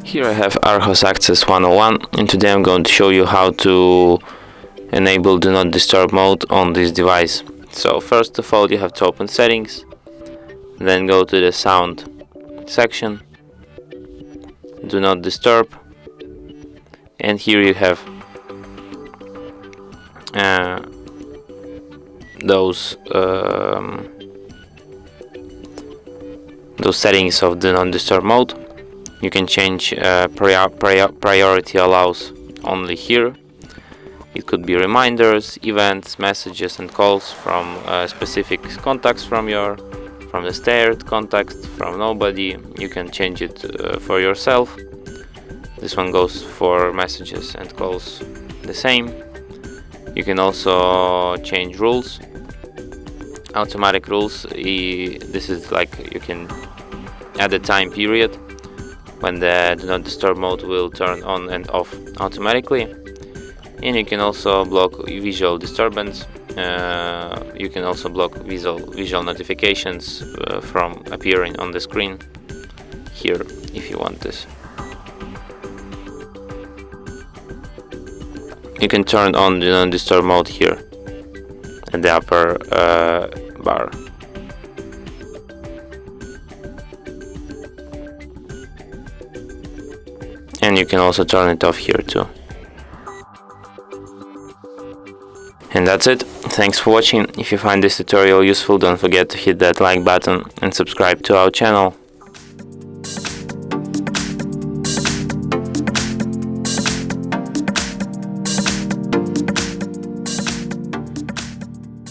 Here I have ARCHOS Access 101, and today I'm going to show you how to enable Do Not Disturb mode on this device. So first of all, you have to open Settings, then go to the Sound section, Do Not Disturb, and here you have those settings of Do Not Disturb mode. You can change priority allows only here. It could be reminders, events, messages and calls from specific contacts from the shared contacts, from nobody. You can change it for yourself. This one goes for messages and calls the same. You can also change rules, automatic rules. This is like you can add a time period when the Do Not Disturb mode will turn on and off automatically. And you can also block visual disturbance. You can also block visual notifications from appearing on the screen here if you want this. You can turn on Do Not Disturb mode here at the upper bar. And you can also turn it off here too. And that's it. Thanks for watching. If you find this tutorial useful, don't forget to hit that like button and subscribe to our channel.